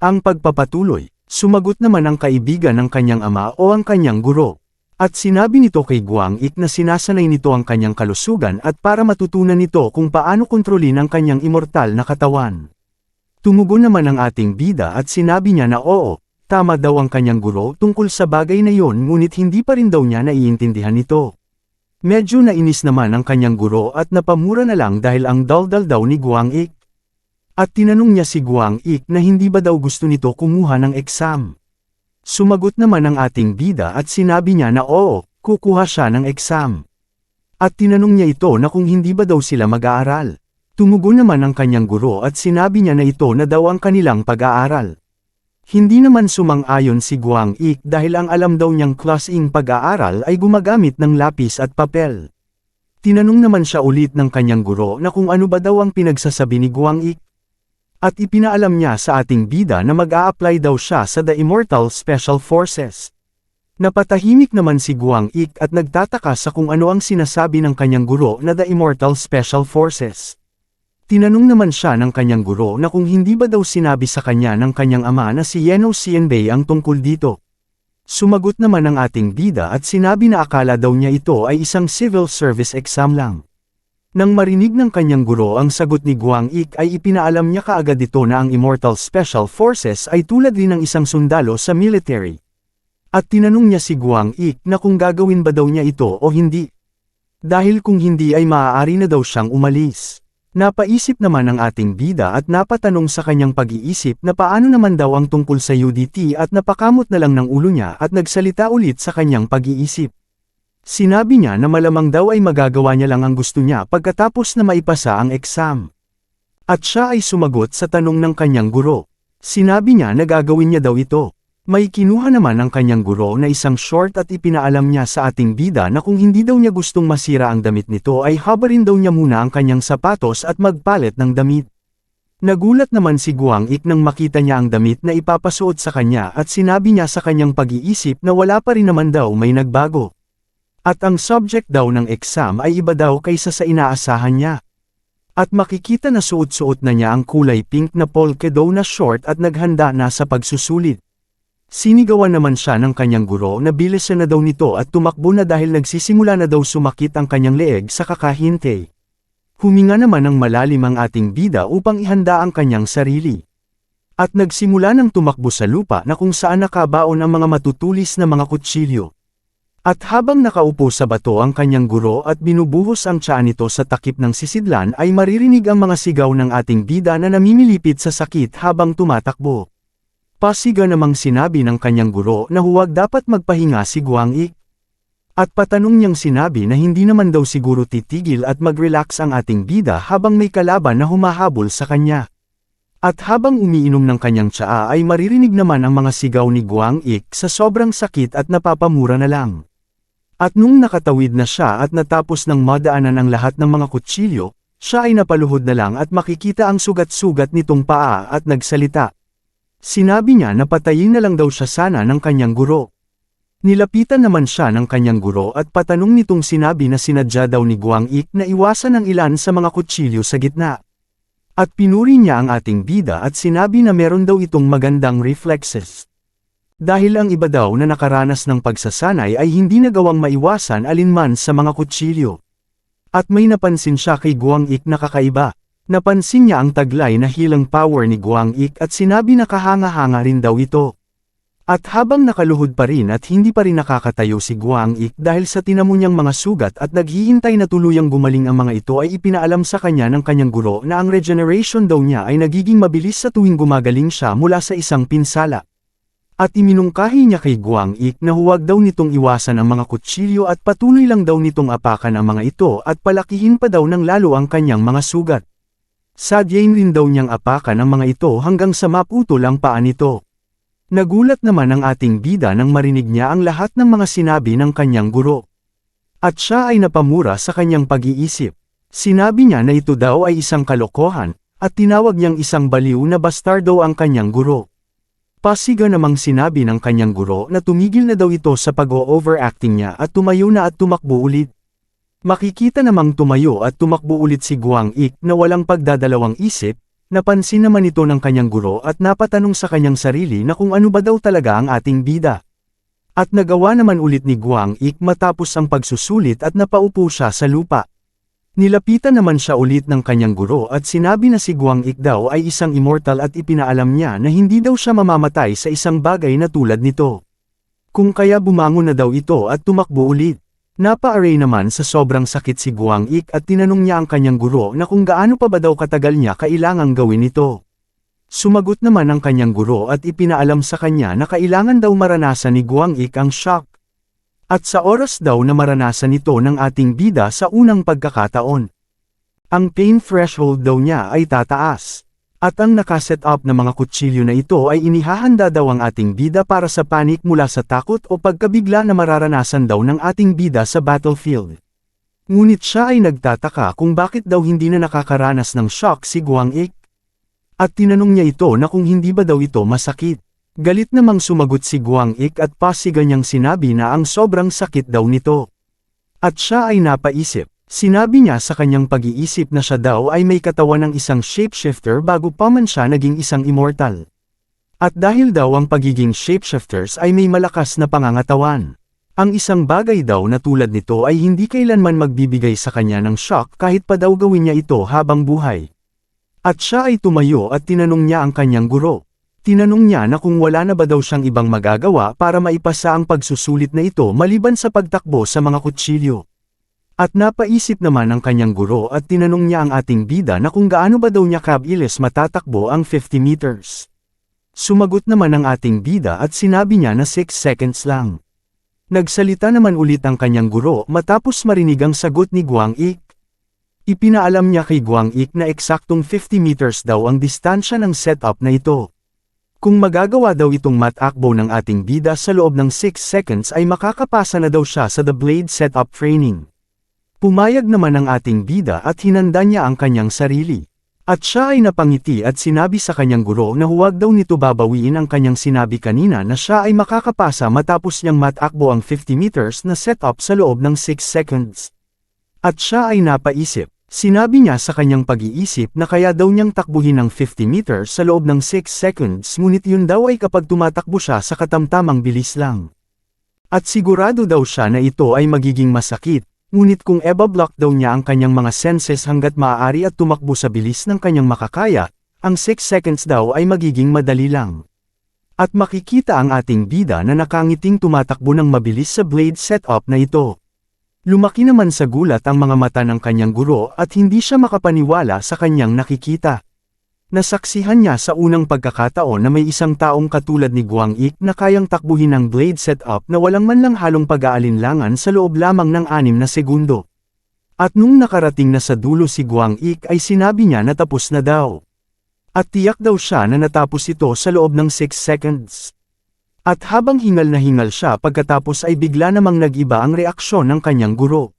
Ang pagpapatuloy, sumagot naman ang kaibigan ng kanyang ama o ang kanyang guro. At sinabi nito kay Guang Ik na sinasanay nito ang kanyang kalusugan at para matutunan nito kung paano kontrolin ang kanyang immortal na katawan. Tumugon naman ang ating bida at sinabi niya na oo, tama daw ang kanyang guro tungkol sa bagay na yon ngunit hindi pa rin daw niya naiintindihan ito. Medyo nainis naman ang kanyang guro at napamura na lang dahil ang daldal daw ni Guang Ik. At tinanong niya si Guang Ik na hindi ba daw gusto nito kumuha ng exam. Sumagot naman ang ating bida at sinabi niya na oo, kukuha siya ng exam. At tinanong niya ito na kung hindi ba daw sila mag-aaral. Tumugon naman ang kanyang guro at sinabi niya na ito na daw ang kanilang pag-aaral. Hindi naman sumang-ayon si Guang Ik dahil ang alam daw niyang klaseng pag-aaral ay gumagamit ng lapis at papel. Tinanong naman siya ulit ng kanyang guro na kung ano ba daw ang pinagsasabi ni Guang Ik. At ipinaalam niya sa ating bida na mag-a-apply daw siya sa The Immortal Special Forces. Napatahimik naman si Guang Ik at nagtataka sa kung ano ang sinasabi ng kanyang guro na The Immortal Special Forces. Tinanong naman siya ng kanyang guro na kung hindi ba daw sinabi sa kanya ng kanyang ama na si Yeno Xianbei ang tungkol dito. Sumagot naman ang ating bida at sinabi na akala daw niya ito ay isang civil service exam lang. Nang marinig ng kanyang guro ang sagot ni Guang Ik ay ipinaalam niya kaagad ito na ang Immortal Special Forces ay tulad din ng isang sundalo sa military. At tinanong niya si Guang Ik na kung gagawin ba daw niya ito o hindi. Dahil kung hindi ay maaari na daw siyang umalis. Napaisip naman ang ating bida at napatanong sa kanyang pag-iisip na paano naman daw ang tungkol sa UDT at napakamot na lang ng ulo niya at nagsalita ulit sa kanyang pag-iisip. Sinabi niya na malamang daw ay magagawa niya lang ang gusto niya pagkatapos na maipasa ang exam. At siya ay sumagot sa tanong ng kanyang guro. Sinabi niya na gagawin niya daw ito. May kinuha naman ang kanyang guro na isang short at ipinaalam niya sa ating bida na kung hindi daw niya gustong masira ang damit nito ay habarin daw niya muna ang kanyang sapatos at magpalit ng damit. Nagulat naman si Guang Ik nang makita niya ang damit na ipapasuot sa kanya at sinabi niya sa kanyang pag-iisip na wala pa rin naman daw may nagbago. At ang subject daw ng exam ay iba daw kaysa sa inaasahan niya. At makikita na suot-suot na niya ang kulay pink na polka daw na short at naghanda na sa pagsusulit. Sinigawan naman siya ng kanyang guro na bilisan na daw nito at tumakbo na dahil nagsisimula na daw sumakit ang kanyang leeg sa kakahintay. Huminga naman ng malalim ang ating bida upang ihanda ang kanyang sarili. At nagsimula ng tumakbo sa lupa na kung saan nakabaon ang mga matutulis na mga kutsilyo. At habang nakaupo sa bato ang kanyang guro at binubuhos ang tiyan nito sa takip ng sisidlan ay maririnig ang mga sigaw ng ating bida na namimilipit sa sakit habang tumatakbo. Pasiga namang sinabi ng kanyang guro na huwag dapat magpahinga si Guang Ik. At patanong niyang sinabi na hindi naman daw siguro titigil at mag-relax ang ating bida habang may kalaban na humahabol sa kanya. At habang umiinom ng kanyang tsaa ay maririnig naman ang mga sigaw ni Guang Ik sa sobrang sakit at napapamura na lang. At nung nakatawid na siya at natapos ng madaanan ang lahat ng mga kutsilyo, siya ay napaluhod na lang at makikita ang sugat-sugat nitong paa at nagsalita. Sinabi niya na patayin na lang daw siya sana ng kanyang guro. Nilapitan naman siya ng kanyang guro at patanong nitong sinabi na sinadya daw ni Guang Ik na iwasan ang ilan sa mga kutsilyo sa gitna. At pinuri niya ang ating bida at sinabi na meron daw itong magandang reflexes. Dahil ang iba daw na nakaranas ng pagsasanay ay hindi nagawang maiwasan alinman sa mga kutsilyo. At may napansin siya kay Guang Ik na kakaiba. Napansin niya ang taglay na healing power ni Guang Ik at sinabi na kahanga-hanga rin daw ito. At habang nakaluhod pa rin at hindi pa rin nakakatayo si Guang Ik dahil sa tinamo niyang mga sugat at naghihintay na tuluyang gumaling ang mga ito ay ipinaalam sa kanya ng kanyang guro na ang regeneration daw niya ay nagiging mabilis sa tuwing gumagaling siya mula sa isang pinsala. At iminungkahi niya kay Guang Ik na huwag daw nitong iwasan ang mga kutsilyo at patuloy lang daw nitong apakan ang mga ito at palakihin pa daw ng lalo ang kanyang mga sugat. Sadyain rin daw niyang apakan ang mga ito hanggang sa maputol ang paa nito. Nagulat naman ang ating bida nang marinig niya ang lahat ng mga sinabi ng kanyang guro. At siya ay napamura sa kanyang pag-iisip. Sinabi niya na ito daw ay isang kalokohan, at tinawag niyang isang baliw na bastardo ang kanyang guro. Pasiga namang sinabi ng kanyang guro na tumigil na daw ito sa pag-o-overacting niya at tumayo na at tumakbo ulit. Makikita namang tumayo at tumakbo ulit si Guang Ik na walang pagdadalawang isip, Napansin naman ito ng kanyang guro at napatanong sa kanyang sarili na kung ano ba daw talaga ang ating bida. At nagawa naman ulit ni Guang Ik matapos ang pagsusulit at napaupo siya sa lupa. Nilapitan naman siya ulit ng kanyang guro at sinabi na si Guang Ik daw ay isang immortal at ipinaalam niya na hindi daw siya mamamatay sa isang bagay na tulad nito. Kung kaya bumangon na daw ito at tumakbo ulit. Napa-array naman sa sobrang sakit si Guang Ik at tinanong niya ang kanyang guro na kung gaano pa ba daw katagal niya kailangang gawin ito. Sumagot naman ang kanyang guro at ipinaalam sa kanya na kailangan daw maranasan ni Guang Ik ang shock. At sa oras daw na maranasan ito ng ating bida sa unang pagkakataon. Ang pain threshold daw niya ay tataas. At ang nakaset up na mga kutsilyo na ito ay inihahanda daw ang ating bida para sa panic mula sa takot o pagkabigla na mararanasan daw ng ating bida sa battlefield. Ngunit siya ay nagtataka kung bakit daw hindi na nakakaranas ng shock si Guang Ik. At tinanong niya ito na kung hindi ba daw ito masakit. Galit namang sumagot si Guang Ik at pasiga niyang sinabi na ang sobrang sakit daw nito. At siya ay napaisip. Sinabi niya sa kanyang pag-iisip na siya daw ay may katawan ng isang shapeshifter bago pa man siya naging isang immortal. At dahil daw ang pagiging shapeshifters ay may malakas na pangangatawan. Ang isang bagay daw na tulad nito ay hindi kailanman magbibigay sa kanya ng shock kahit pa daw gawin niya ito habang buhay. At siya ay tumayo at tinanong niya ang kanyang guro. Tinanong niya na kung wala na ba daw siyang ibang magagawa para maipasa ang pagsusulit na ito maliban sa pagtakbo sa mga kutsilyo. At napaisip naman ang kanyang guro at tinanong niya ang ating bida na kung gaano ba daw niya kabilis matatakbo ang 50 meters. Sumagot naman ang ating bida at sinabi niya na 6 seconds lang. Nagsalita naman ulit ang kanyang guro matapos marinig ang sagot ni Guang Ik. Ipinaalam niya kay Guang Ik na eksaktong 50 meters daw ang distansya ng setup na ito. Kung magagawa daw itong matakbo ng ating bida sa loob ng 6 seconds ay makakapasa na daw siya sa The Blade Setup Training. Pumayag naman ang ating bida at hinanda niya ang kanyang sarili. At siya ay napangiti at sinabi sa kanyang guro na huwag daw nito babawiin ang kanyang sinabi kanina na siya ay makakapasa matapos niyang matakbo ang 50 meters na setup sa loob ng 6 seconds. At siya ay napaisip. Sinabi niya sa kanyang pag-iisip na kaya daw niyang takbuhin ang 50 meters sa loob ng 6 seconds ngunit yun daw ay kapag tumatakbo siya sa katamtamang bilis lang. At sigurado daw siya na ito ay magiging masakit, ngunit kung eba-block daw niya ang kanyang mga senses hanggat maaari at tumakbo sa bilis ng kanyang makakaya, ang 6 seconds daw ay magiging madali lang. At makikita ang ating bida na nakangiting tumatakbo ng mabilis sa blade setup na ito. Lumaki naman sa gulat ang mga mata ng kanyang guro at hindi siya makapaniwala sa kanyang nakikita. Nasaksihan niya sa unang pagkakataon na may isang taong katulad ni Guang Ik na kayang takbuhin ang blade setup na walang man lang halong pag-aalinlangan sa loob lamang ng 6 na segundo. At nung nakarating na sa dulo si Guang Ik ay sinabi niya na tapos na daw. At tiyak daw siya na natapos ito sa loob ng 6 seconds. At habang hingal na hingal siya pagkatapos ay bigla namang nag-iba ang reaksyon ng kanyang guro.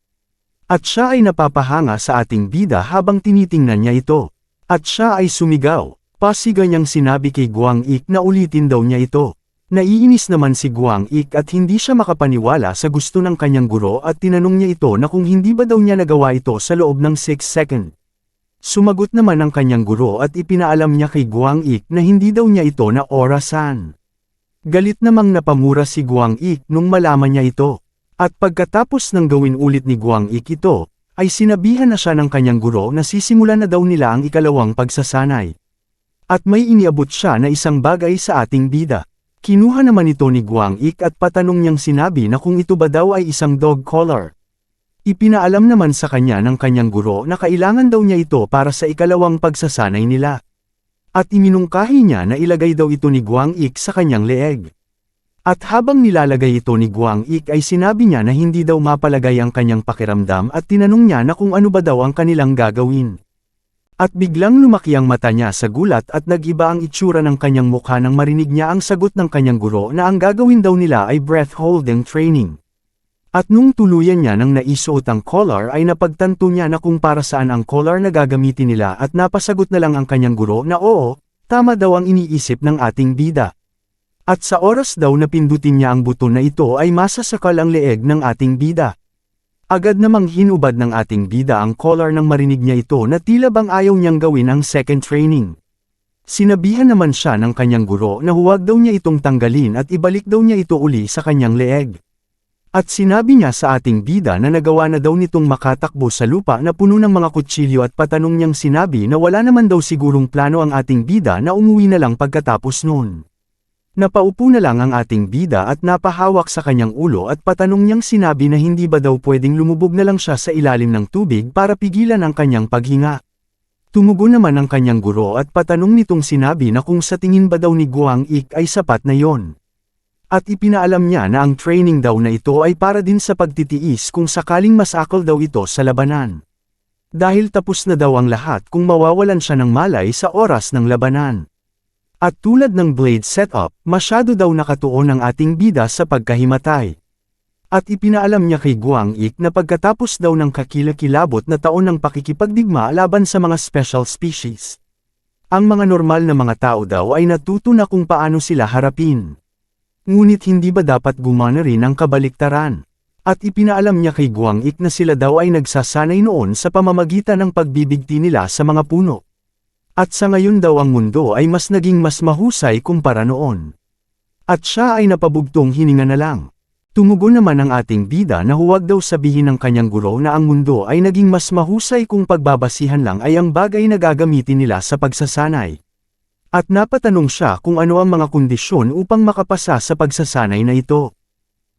At siya ay napapahanga sa ating bida habang tinitingnan niya ito. At siya ay sumigaw. Pasiga niyang sinabi kay Guang Ik na ulitin daw niya ito. Naiinis naman si Guang Ik at hindi siya makapaniwala sa gusto ng kanyang guro at tinanong niya ito na kung hindi ba daw niya nagawa ito sa loob ng 6 seconds. Sumagot naman ang kanyang guro at ipinaalam niya kay Guang Ik na hindi daw niya ito na orasan. Galit namang napamura si Guang Ik nung malaman niya ito. At pagkatapos ng gawin ulit ni Guang Ik ito, ay sinabihan na siya ng kanyang guro na sisimulan na daw nila ang ikalawang pagsasanay. At may iniabot siya na isang bagay sa ating bida. Kinuha naman ito ni Guang Ik at patanong niyang sinabi na kung ito ba daw ay isang dog collar. Ipinaalam naman sa kanya ng kanyang guro na kailangan daw niya ito para sa ikalawang pagsasanay nila. At iminungkahi niya na ilagay daw ito ni Guang Ik sa kanyang leeg. At habang nilalagay ito ni Guang Ik ay sinabi niya na hindi daw mapalagay ang kanyang pakiramdam at tinanong niya na kung ano ba daw ang kanilang gagawin. At biglang lumaki ang mata niya sa gulat at nag-iba ang itsura ng kanyang mukha nang marinig niya ang sagot ng kanyang guro na ang gagawin daw nila ay breath-holding training. At nung tuluyan niya nang naisuot ang collar ay napagtanto niya na kung para saan ang collar na gagamitin nila at napasagot na lang ang kanyang guro na oo, tama daw ang iniisip ng ating bida. At sa oras daw na pindutin niya ang buton na ito ay masasakal ang leeg ng ating bida. Agad namang hinubad ng ating bida ang collar nang marinig niya ito na tila bang ayaw niyang gawin ang second training. Sinabihan naman siya ng kanyang guro na huwag daw niya itong tanggalin at ibalik daw niya ito uli sa kanyang leeg. At sinabi niya sa ating bida na nagawa na daw nitong makatakbo sa lupa na puno ng mga kutsilyo at patanong niyang sinabi na wala naman daw sigurong plano ang ating bida na umuwi na lang pagkatapos noon. Napaupo na lang ang ating bida at napahawak sa kanyang ulo at patanong niyang sinabi na hindi ba daw pwedeng lumubog na lang siya sa ilalim ng tubig para pigilan ang kanyang paghinga. Tumugon naman ang kanyang guro at patanong nitong sinabi na kung sa tingin ba daw ni Guang Ik ay sapat na yon. At ipinaalam niya na ang training daw na ito ay para din sa pagtitiis kung sakaling masakal daw ito sa labanan. Dahil tapos na daw ang lahat kung mawawalan siya ng malay sa oras ng labanan. At tulad ng blade setup, masyado daw nakatuon ang ating bida sa pagkahimatay. At ipinaalam niya kay Guang Ik na pagkatapos daw ng kakilakilabot na taon ng pakikipagdigma laban sa mga special species, ang mga normal na mga tao daw ay natuto na kung paano sila harapin. Ngunit hindi ba dapat gumana rin ang kabaliktaran? At ipinaalam niya kay Guang Ik na sila daw ay nagsasanay noon sa pamamagitan ng pagbibigti nila sa mga puno. At sa ngayon daw ang mundo ay mas naging mas mahusay kumpara noon. At siya ay napabugtong hininga na lang. Tumugon naman ang ating bida na huwag daw sabihin ng kanyang guro na ang mundo ay naging mas mahusay kung pagbabasihan lang ay ang bagay na gagamitin nila sa pagsasanay. At napatanong siya kung ano ang mga kondisyon upang makapasa sa pagsasanay na ito.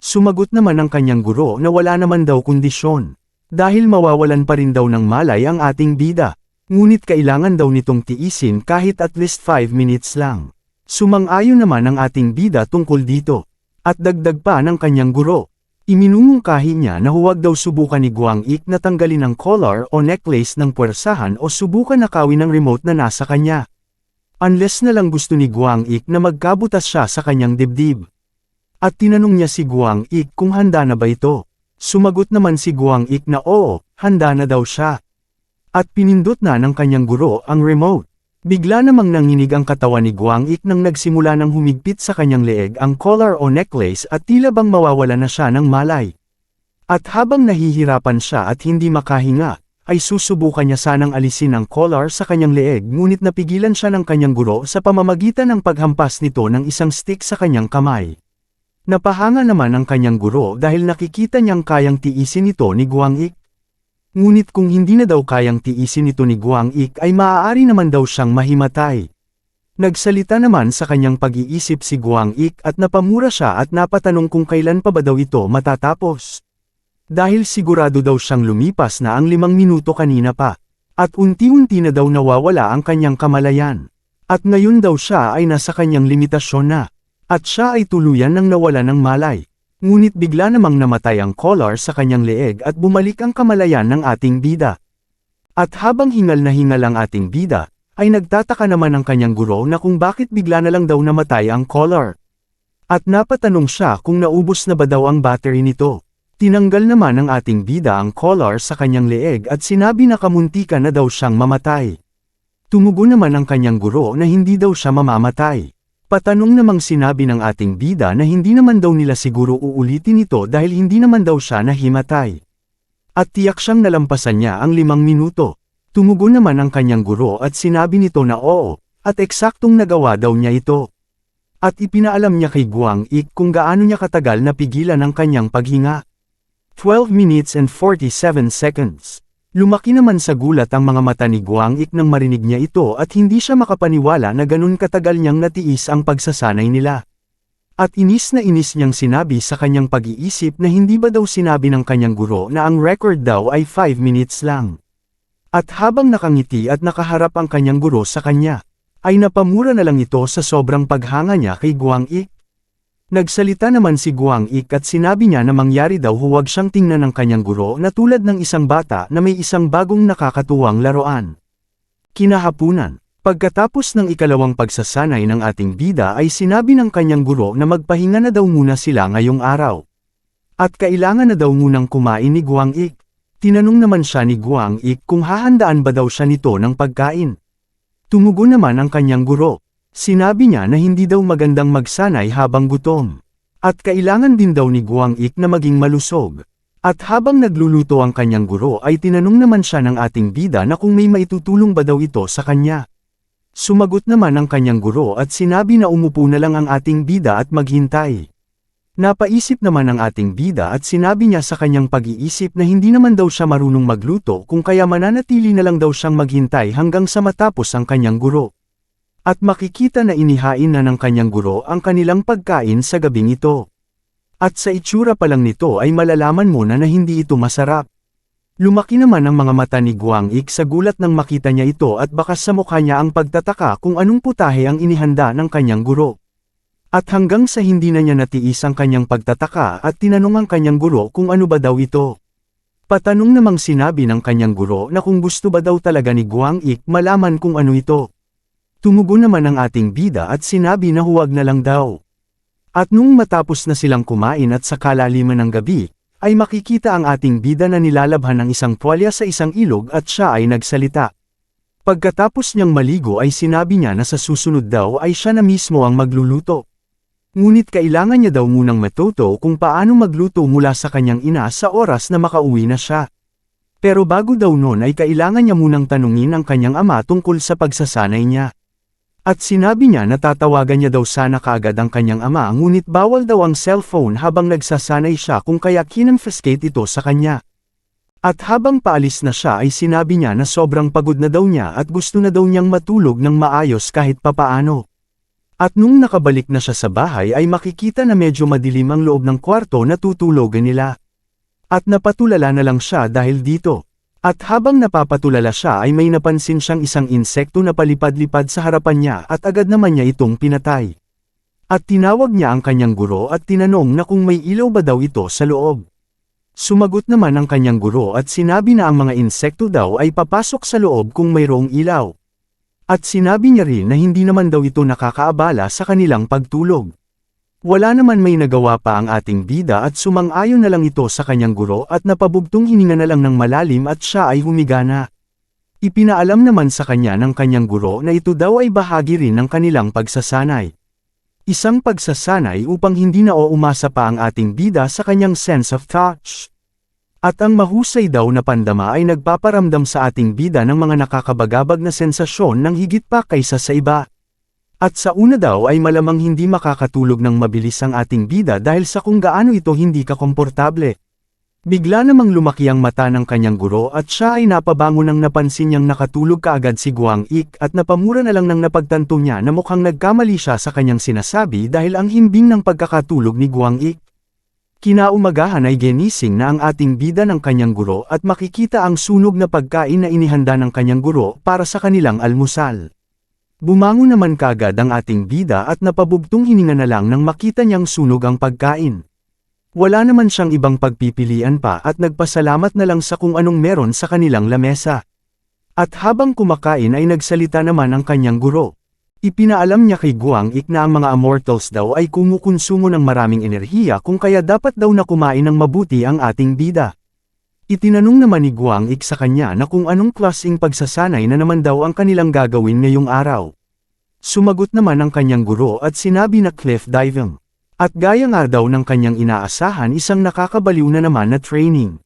Sumagot naman ang kanyang guro na wala naman daw kondisyon. Dahil mawawalan pa rin daw ng malay ang ating bida. Ngunit kailangan daw nitong tiisin kahit at least 5 minutes lang. Sumang-ayon naman ang ating bida tungkol dito. At dagdag pa ng kanyang guro. Iminumungkahi niya na huwag daw subukan ni Guang Ik na tanggalin ang collar o necklace ng puwersahan o subukan nakawin ang remote na nasa kanya. Unless na lang gusto ni Guang Ik na magkabutas siya sa kanyang dibdib. At tinanong niya si Guang Ik kung handa na ba ito. Sumagot naman si Guang Ik na oo, handa na daw siya. At pinindot na ng kanyang guro ang remote. Bigla namang nanginig ang katawan ni Guang Ik nang nagsimula ng humigpit sa kanyang leeg ang collar o necklace at tila bang mawawala na siya ng malay. At habang nahihirapan siya at hindi makahinga, ay susubukan niya sanang alisin ang collar sa kanyang leeg ngunit napigilan siya ng kanyang guro sa pamamagitan ng paghampas nito ng isang stick sa kanyang kamay. Napahanga naman ang kanyang guro dahil nakikita niyang kayang tiisin ito ni Guang Ik. Ngunit kung hindi na daw kayang tiisin ito ni Guang Ik ay maaari naman daw siyang mahimatay. Nagsalita naman sa kanyang pag-iisip si Guang Ik at napamura siya at napatanong kung kailan pa ba daw ito matatapos. Dahil sigurado daw siyang lumipas na ang 5 minuto kanina pa. At unti-unti na daw nawawala ang kanyang kamalayan. At ngayon daw siya ay nasa kanyang limitasyon na. At siya ay tuluyan ng nawala ng malay. Ngunit bigla namang namatay ang collar sa kanyang leeg at bumalik ang kamalayan ng ating bida. At habang hingal na hingal ang ating bida, ay nagtataka naman ang kanyang guro na kung bakit bigla na lang daw namatay ang collar. At napatanong siya kung naubos na ba daw ang battery nito. Tinanggal naman ng ating bida ang collar sa kanyang leeg at sinabi na kamuntika na daw siyang mamatay. Tumugon naman ang kanyang guro na hindi daw siya mamamatay. Patanong namang sinabi ng ating bida na hindi naman daw nila siguro uulitin ito dahil hindi naman daw siya nahimatay. At tiyak siyang nalampasan niya ang 5 minuto. Tumugon naman ang kanyang guro at sinabi nito na oo, at eksaktong nagawa daw niya ito. At ipinaalam niya kay Guang Ik kung gaano niya katagal na pigilan ang kanyang paghinga. 12 minutes and 47 seconds. Lumaki naman sa gulat ang mga mata ni Guang Ik nang marinig niya ito at hindi siya makapaniwala na ganun katagal niyang natiis ang pagsasanay nila. At inis na inis niyang sinabi sa kanyang pag-iisip na hindi ba daw sinabi ng kanyang guro na ang record daw ay 5 minutes lang. At habang nakangiti at nakaharap ang kanyang guro sa kanya, ay napamura na lang ito sa sobrang paghanga niya kay Guang Ik. Nagsalita naman si Guang Ik at sinabi niya na mangyari daw huwag siyang tingnan ng kanyang guro na tulad ng isang bata na may isang bagong nakakatuwang laruan. Kinahapunan, pagkatapos ng ikalawang pagsasanay ng ating bida ay sinabi ng kanyang guro na magpahinga na daw muna sila ngayong araw. At kailangan na daw munang kumain ni Guang Ik. Tinanong naman siya ni Guang Ik kung hahandaan ba daw siya nito ng pagkain. Tumugon naman ang kanyang guro. Sinabi niya na hindi daw magandang magsanay habang gutom. At kailangan din daw ni Guang Ik na maging malusog. At habang nagluluto ang kanyang guro ay tinanong naman siya ng ating bida na kung may maitutulong ba daw ito sa kanya. Sumagot naman ang kanyang guro at sinabi na umupo na lang ang ating bida at maghintay. Napaisip naman ang ating bida at sinabi niya sa kanyang pag-iisip na hindi naman daw siya marunong magluto kung kaya mananatili na lang daw siyang maghintay hanggang sa matapos ang kanyang guro. At makikita na inihain na ng kanyang guro ang kanilang pagkain sa gabing ito. At sa itsura pa lang nito ay malalaman mo na hindi ito masarap. Lumaki naman ang mga mata ni Guang Ik sa gulat nang makita niya ito at bakas sa mukha niya ang pagtataka kung anong putahe ang inihanda ng kanyang guro. At hanggang sa hindi na niya natiis ang kanyang pagtataka at tinanong ang kanyang guro kung ano ba daw ito. Patanong namang sinabi ng kanyang guro na kung gusto ba daw talaga ni Guang Ik malaman kung ano ito. Tumugon naman ang ating bida at sinabi na huwag na lang daw. At nung matapos na silang kumain at sa kalaliman ng gabi, ay makikita ang ating bida na nilalabhan ng isang tuwalya sa isang ilog at siya ay nagsalita. Pagkatapos niyang maligo ay sinabi niya na sa susunod daw ay siya na mismo ang magluluto. Ngunit kailangan niya daw munang matuto kung paano magluto mula sa kanyang ina sa oras na makauwi na siya. Pero bago daw noon ay kailangan niya munang tanungin ang kanyang ama tungkol sa pagsasanay niya. At sinabi niya na tatawagan niya daw sana kaagad ang kanyang ama ngunit bawal daw ang cellphone habang nagsasanay siya kung kaya kinonfiscate ito sa kanya. At habang paalis na siya ay sinabi niya na sobrang pagod na daw niya at gusto na daw niyang matulog ng maayos kahit papaano. At nung nakabalik na siya sa bahay ay makikita na medyo madilim ang loob ng kwarto na tutulogan nila. At napatulala na lang siya dahil dito. At habang napapatulala siya ay may napansin siyang isang insekto na palipad-lipad sa harapan niya at agad naman niya itong pinatay. At tinawag niya ang kanyang guro at tinanong na kung may ilaw ba daw ito sa loob. Sumagot naman ang kanyang guro at sinabi na ang mga insekto daw ay papasok sa loob kung mayroong ilaw. At sinabi niya rin na hindi naman daw ito nakakaabala sa kanilang pagtulog. Wala naman may nagawa pa ang ating bida at sumang-ayon na lang ito sa kanyang guro at napabugtong hininga na lang ng malalim at siya ay humiga na. Ipinaalam naman sa kanya ng kanyang guro na ito daw ay bahagi rin ng kanilang pagsasanay. Isang pagsasanay upang hindi na umasa pa ang ating bida sa kanyang sense of touch. At ang mahusay daw na pandama ay nagpaparamdam sa ating bida ng mga nakakabagabag na sensasyon ng higit pa kaysa sa iba. At sa una daw ay malamang hindi makakatulog ng mabilis ang ating bida dahil sa kung gaano ito hindi kakomportable. Bigla namang lumaki ang mata ng kanyang guro at siya ay napabangon nang napansin niyang nakatulog kaagad si Guang Ik at napamura na lang nang napagtanto niya na mukhang nagkamali siya sa kanyang sinasabi dahil ang himbing ng pagkakatulog ni Guang Ik. Kinaumagahan ay ginising na ang ating bida ng kanyang guro at makikita ang sunog na pagkain na inihanda ng kanyang guro para sa kanilang almusal. Bumangon naman kaagad ang ating bida at napabugtong hininga na lang nang makita niyang sunog ang pagkain. Wala naman siyang ibang pagpipilian pa at nagpasalamat na lang sa kung anong meron sa kanilang lamesa. At habang kumakain ay nagsalita naman ang kanyang guro. Ipinaalam niya kay Guang Ik na ang mga immortals daw ay kumukonsumo ng maraming enerhiya kung kaya dapat daw na kumain ng mabuti ang ating bida. Itinanong naman ni Guang Ik sa kanya na kung anong klaseng pagsasanay na naman daw ang kanilang gagawin ngayong araw. Sumagot naman ang kanyang guro at sinabi na cliff diving. At gaya nga daw ng kanyang inaasahan isang nakakabaliw na naman na training.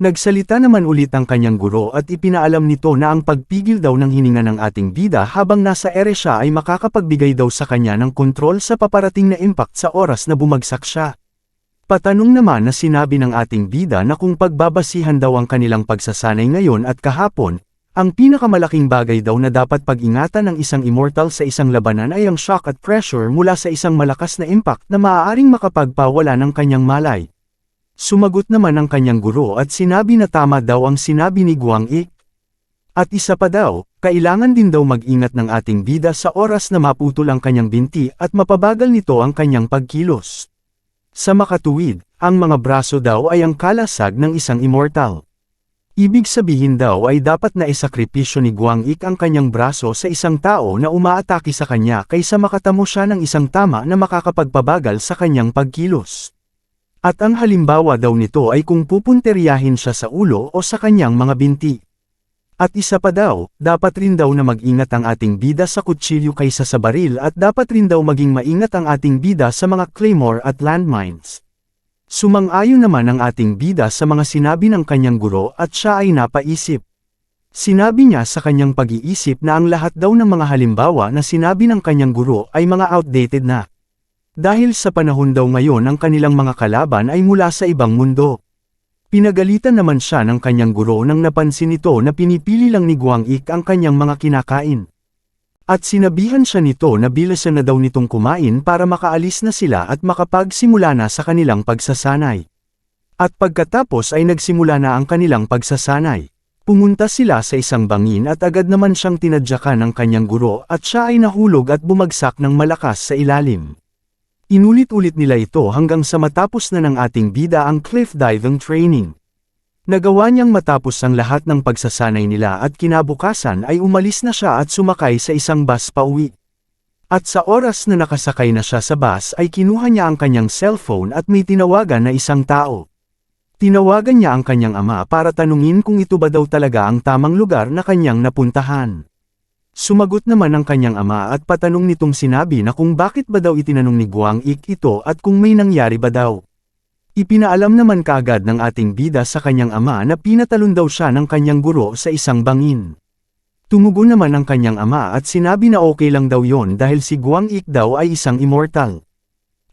Nagsalita naman ulit ang kanyang guro at ipinaalam nito na ang pagpigil daw ng hininga ng ating bida habang nasa ere siya ay makakapagbigay daw sa kanya ng kontrol sa paparating na impact sa oras na bumagsak siya. Patanong naman na sinabi ng ating bida na kung pagbabasihan daw ang kanilang pagsasanay ngayon at kahapon, ang pinakamalaking bagay daw na dapat pag-ingatan ng isang immortal sa isang labanan ay ang shock at pressure mula sa isang malakas na impact na maaaring makapagpawala ng kanyang malay. Sumagot naman ang kanyang guro at sinabi na tama daw ang sinabi ni Guang Ik. At isa pa daw, kailangan din daw mag-ingat ng ating bida sa oras na maputol ang kanyang binti at mapabagal nito ang kanyang pagkilos. Sa makatuwid, ang mga braso daw ay ang kalasag ng isang immortal. Ibig sabihin daw ay dapat na isakripisyo ni Guang Ik ang kanyang braso sa isang tao na umaatake sa kanya kaysa makatamo siya ng isang tama na makakapagpabagal sa kanyang pagkilos. At ang halimbawa daw nito ay kung pupunteryahin siya sa ulo o sa kanyang mga binti. At isa pa daw, dapat rin daw na mag-ingat ang ating bida sa kutsilyo kaysa sa baril at dapat rin daw maging maingat ang ating bida sa mga claymore at landmines. Sumang-ayon naman ang ating bida sa mga sinabi ng kanyang guro at siya ay napaisip. Sinabi niya sa kanyang pag-iisip na ang lahat daw ng mga halimbawa na sinabi ng kanyang guro ay mga outdated na. Dahil sa panahon daw ngayon ang kanilang mga kalaban ay mula sa ibang mundo. Pinagalitan naman siya ng kanyang guro nang napansin nito na pinipili lang ni Guang Ik ang kanyang mga kinakain. At sinabihan siya nito na bilisan na daw nitong kumain para makaalis na sila at makapagsimula na sa kanilang pagsasanay. At pagkatapos ay nagsimula na ang kanilang pagsasanay. Pumunta sila sa isang bangin at agad naman siyang tinadyakan ng kanyang guro at siya ay nahulog at bumagsak ng malakas sa ilalim. Inulit-ulit nila ito hanggang sa matapos na ng ating bida ang cliff diving training. Nagawa niyang matapos ang lahat ng pagsasanay nila at kinabukasan ay umalis na siya at sumakay sa isang bus pauwi. At sa oras na nakasakay na siya sa bus ay kinuha niya ang kanyang cellphone at may tinawagan na isang tao. Tinawagan niya ang kanyang ama para tanungin kung ito ba daw talaga ang tamang lugar na kanyang napuntahan. Sumagot naman ang kanyang ama at patanong nitong sinabi na kung bakit ba daw itinanong ni Guang Ik ito at kung may nangyari ba daw. Ipinaalam naman kaagad ng ating bida sa kanyang ama na pinatalon daw siya ng kanyang guro sa isang bangin. Tumugon naman ang kanyang ama at sinabi na okay lang daw yon dahil si Guang Ik daw ay isang immortal.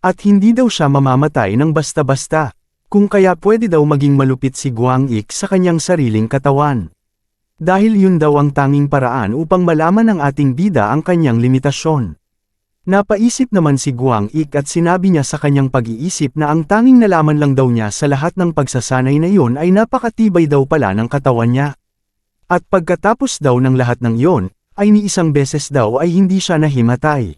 At hindi daw siya mamamatay ng basta-basta. Kung kaya pwede daw maging malupit si Guang Ik sa kanyang sariling katawan. Dahil yun daw ang tanging paraan upang malaman ng ating bida ang kanyang limitasyon. Napaisip naman si Guang Ik at sinabi niya sa kanyang pag-iisip na ang tanging nalaman lang daw niya sa lahat ng pagsasanay na yun ay napakatibay daw pala ng katawan niya. At pagkatapos daw ng lahat ng yun, ay ni isang beses daw ay hindi siya nahimatay.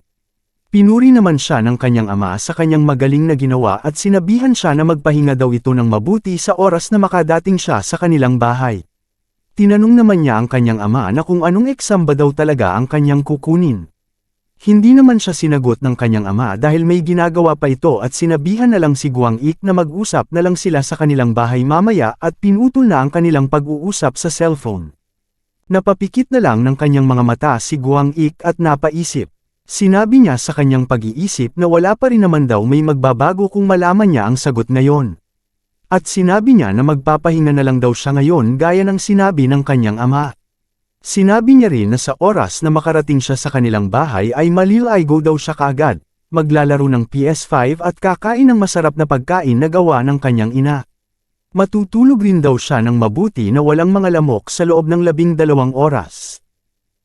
Pinuri naman siya ng kanyang ama sa kanyang magaling na ginawa at sinabihan siya na magpahinga daw ito ng mabuti sa oras na makadating siya sa kanilang bahay. Tinanong naman niya ang kanyang ama na kung anong exam ba daw talaga ang kanyang kukunin. Hindi naman siya sinagot ng kanyang ama dahil may ginagawa pa ito at sinabihan na lang si Guang Ik na mag-usap na lang sila sa kanilang bahay mamaya at pinutol na ang kanilang pag-uusap sa cellphone. Napapikit na lang ng kanyang mga mata si Guang Ik at napaisip. Sinabi niya sa kanyang pag-iisip na wala pa rin naman daw may magbabago kung malaman niya ang sagot ngayon. At sinabi niya na magpapahinga na lang daw siya ngayon gaya ng sinabi ng kanyang ama. Sinabi niya rin na sa oras na makarating siya sa kanilang bahay ay maliligo daw siya kaagad, maglalaro ng PS5 at kakain ng masarap na pagkain na gawa ng kanyang ina. Matutulog rin daw siya ng mabuti na walang mga lamok sa loob ng 12 oras.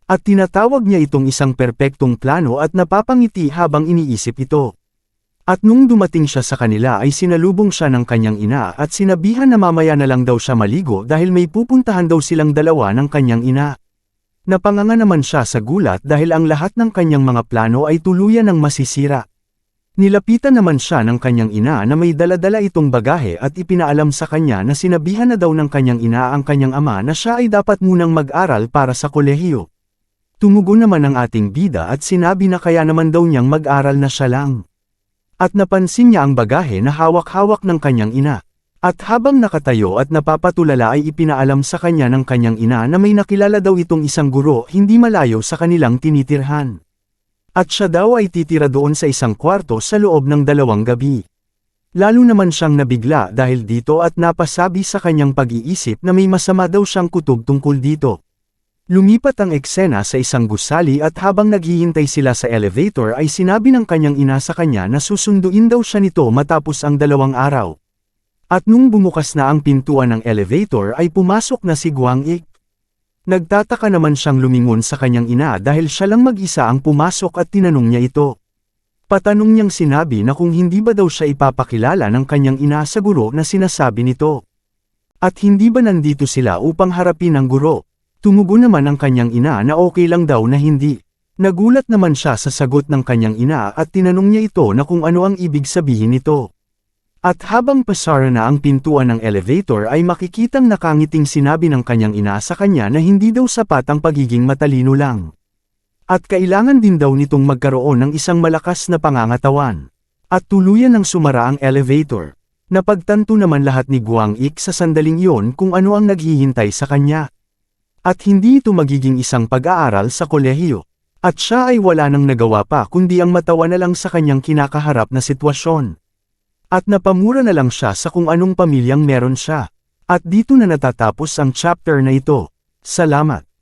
At tinatawag niya itong isang perpektong plano at napapangiti habang iniisip ito. At nung dumating siya sa kanila ay sinalubong siya ng kanyang ina at sinabihan na mamaya na lang daw siya maligo dahil may pupuntahan daw silang dalawa ng kanyang ina. Napanganga naman siya sa gulat dahil ang lahat ng kanyang mga plano ay tuluyan ng masisira. Nilapitan naman siya ng kanyang ina na may dala-dala itong bagahe at ipinaalam sa kanya na sinabihan na daw ng kanyang ina ang kanyang ama na siya ay dapat munang mag-aral para sa kolehiyo. Tumugon naman ang ating bida at sinabi na kaya naman daw niyang mag-aral na siya lang. At napansin niya ang bagahe na hawak-hawak ng kanyang ina. At habang nakatayo at napapatulala ay ipinaalam sa kanya ng kanyang ina na may nakilala daw itong isang guro hindi malayo sa kanilang tinitirhan. At siya daw ay titira doon sa isang kwarto sa loob ng 2 gabi. Lalo naman siyang nabigla dahil dito at napasabi sa kanyang pag-iisip na may masama daw siyang kutob tungkol dito. Lumipat ang eksena sa isang gusali at habang naghihintay sila sa elevator ay sinabi ng kanyang ina sa kanya na susunduin daw siya nito matapos ang 2 araw. At nung bumukas na ang pintuan ng elevator ay pumasok na si Guang Ik. Nagtataka naman siyang lumingon sa kanyang ina dahil siya lang mag-isa ang pumasok at tinanong niya ito. Patanong niyang sinabi na kung hindi ba daw siya ipapakilala ng kanyang ina sa guro na sinasabi nito. At hindi ba nandito sila upang harapin ang guro? Tumugon naman ang kanyang ina na okay lang daw na hindi. Nagulat naman siya sa sagot ng kanyang ina at tinanong niya ito na kung ano ang ibig sabihin nito. At habang pasara na ang pintuan ng elevator ay makikitang nakangiting sinabi ng kanyang ina sa kanya na hindi daw sapat ang pagiging matalino lang. At kailangan din daw nitong magkaroon ng isang malakas na pangangatawan. At tuluyan ng sumara ang elevator. Napagtanto naman lahat ni Guang Ik sa sandaling yon kung ano ang naghihintay sa kanya. At hindi ito magiging isang pag-aaral sa kolehiyo. At siya ay wala nang nagawa pa kundi ang matawa na lang sa kanyang kinakaharap na sitwasyon. At napamura na lang siya sa kung anong pamilyang meron siya. At dito na natatapos ang chapter na ito. Salamat.